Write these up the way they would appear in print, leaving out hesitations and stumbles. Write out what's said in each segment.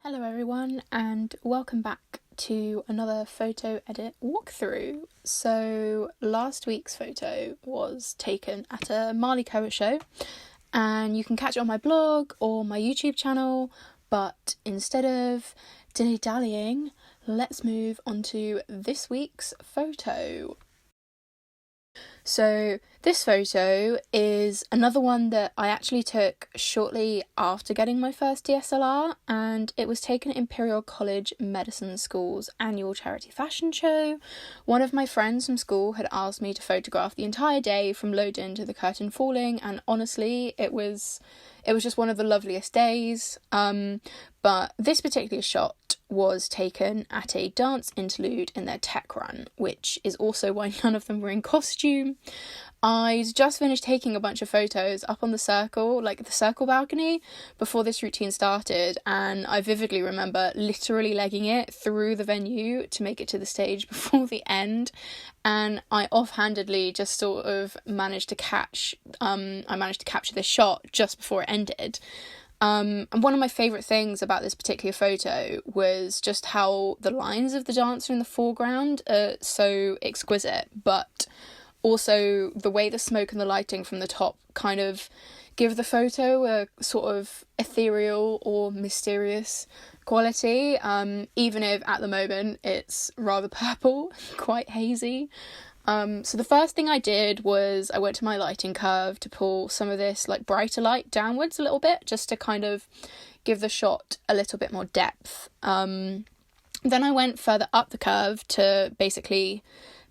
Hello everyone, and welcome back to another photo edit walkthrough. So last week's photo was taken at a Marley Coa show, and you can catch it on my blog or my YouTube channel, but instead of dilly-dallying, let's move on to this week's photo. So this photo is another one that I actually took shortly after getting my first DSLR, and it was taken at Imperial College Medicine School's annual charity fashion show. One of my friends from school had asked me to photograph the entire day from load-in to the curtain falling, and honestly it was just one of the loveliest days. But this particular shot was taken at a dance interlude in their tech run, which is also why none of them were in costume. I'd just finished taking a bunch of photos up on the circle balcony, before this routine started, and I vividly remember literally legging it through the venue to make it to the stage before the end, and I offhandedly just sort of managed to capture this shot just before it ended. And one of my favourite things about this particular photo was just how the lines of the dancer in the foreground are so exquisite, but also the way the smoke and the lighting from the top kind of give the photo a sort of ethereal or mysterious quality, even if at the moment it's rather purple, quite hazy. So the first thing I did was I went to my lighting curve to pull some of this brighter light downwards a little bit, just to kind of give the shot a little bit more depth. Then I went further up the curve to basically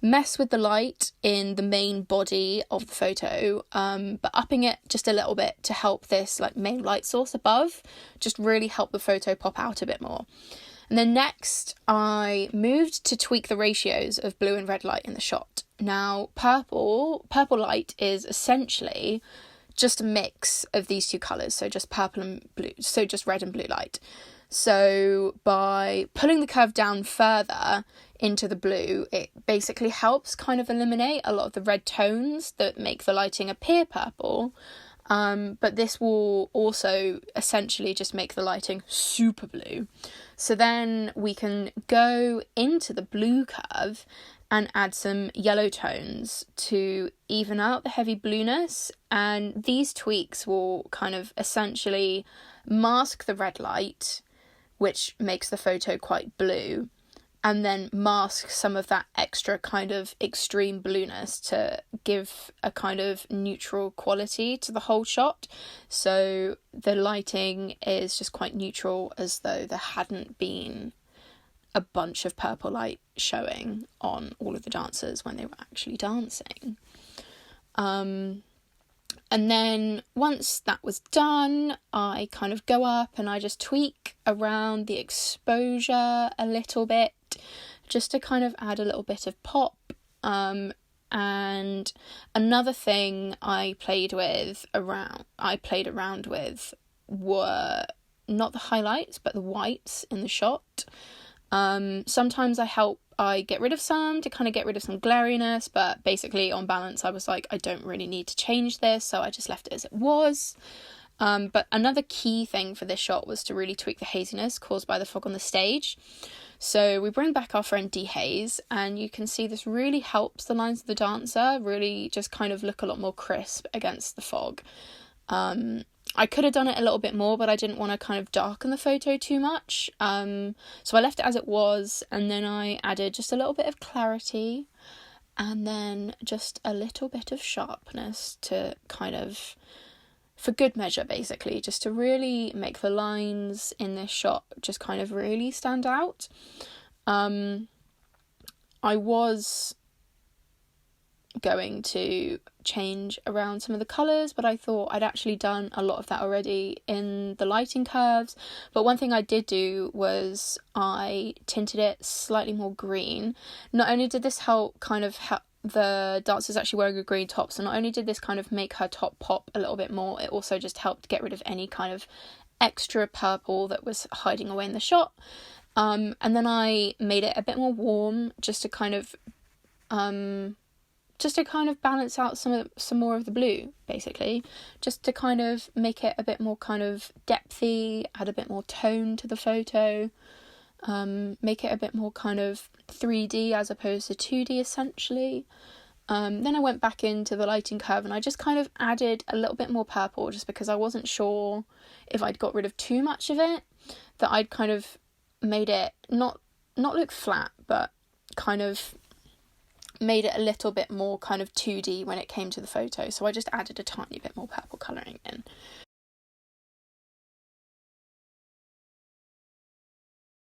mess with the light in the main body of the photo, but upping it just a little bit to help this main light source above just really help the photo pop out a bit more. And then next, I moved to tweak the ratios of blue and red light in the shot. Now, purple light is essentially just a mix of these two colours, so just purple and blue, so just red and blue light. So by pulling the curve down further into the blue, it basically helps kind of eliminate a lot of the red tones that make the lighting appear purple. But this will also essentially just make the lighting super blue. So then we can go into the blue curve and add some yellow tones to even out the heavy blueness, and these tweaks will kind of essentially mask the red light, which makes the photo quite blue, and then mask some of that extra kind of extreme blueness to give a kind of neutral quality to the whole shot. So the lighting is just quite neutral, as though there hadn't been a bunch of purple light showing on all of the dancers when they were actually dancing. And then once that was done, I kind of go up and I just tweak around the exposure a little bit, just to kind of add a little bit of pop. And another thing I played around with were not the highlights, but the whites in the shot. Sometimes I get rid of some to kind of get rid of some glariness, but basically on balance I was like, I don't really need to change this, so I just left it as it was. But another key thing for this shot was to really tweak the haziness caused by the fog on the stage. So we bring back our friend dehaze, and you can see this really helps the lines of the dancer really just kind of look a lot more crisp against the fog. I could have done it a little bit more, but I didn't want to kind of darken the photo too much. So I left it as it was, and then I added just a little bit of clarity and then just a little bit of sharpness to kind of, for good measure basically, just to really make the lines in this shot just kind of really stand out. I was going to change around some of the colours, but I thought I'd actually done a lot of that already in the lighting curves. But one thing I did do was I tinted it slightly more green. Not only did this help the dancer's actually wearing a green top, so not only did this kind of make her top pop a little bit more, it also just helped get rid of any kind of extra purple that was hiding away in the shot. And then I made it a bit more warm, just to kind of just to kind of balance out some more of the blue, basically, just to kind of make it a bit more kind of depthy, add a bit more tone to the photo, make it a bit more kind of 3D as opposed to 2D essentially. Then I went back into the lighting curve and I just kind of added a little bit more purple, just because I wasn't sure if I'd got rid of too much of it, that I'd kind of made it not look flat, but kind of made it a little bit more kind of 2D when it came to the photo. So I just added a tiny bit more purple colouring in.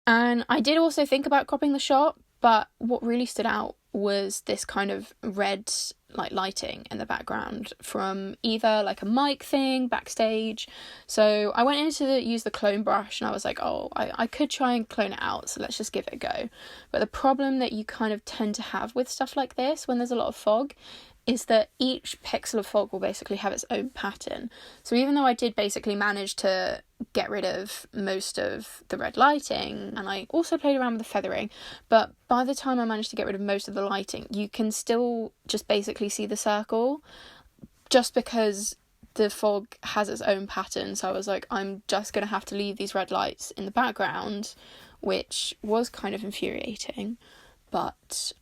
And I did also think about cropping the shot, but what really stood out was this kind of red like lighting in the background from either like a mic thing backstage. So I went in to use the clone brush and I was like, oh, I could try and clone it out, so let's just give it a go. But the problem that you kind of tend to have with stuff like this when there's a lot of fog is that each pixel of fog will basically have its own pattern. So even though I did basically manage to get rid of most of the red lighting, and I also played around with the feathering, but by the time I managed to get rid of most of the lighting, you can still just basically see the circle, just because the fog has its own pattern. So I was like, I'm just going to have to leave these red lights in the background, which was kind of infuriating, but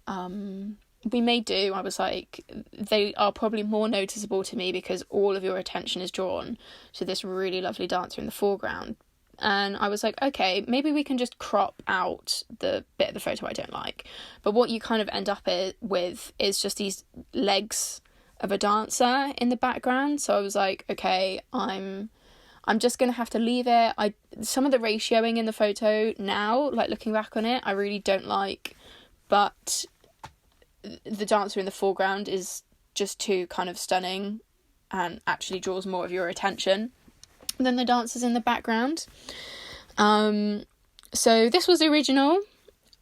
we may do. I was like, they are probably more noticeable to me because all of your attention is drawn to this really lovely dancer in the foreground. And I was like, okay, maybe we can just crop out the bit of the photo I don't like. But what you kind of end up with is just these legs of a dancer in the background. So I was like, okay, I'm just going to have to leave it. Some of the ratioing in the photo now, like looking back on it, I really don't like, but the dancer in the foreground is just too kind of stunning and actually draws more of your attention than the dancers in the background. So this was the original,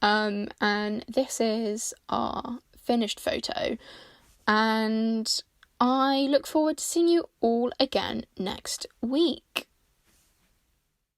and this is our finished photo, and I look forward to seeing you all again next week.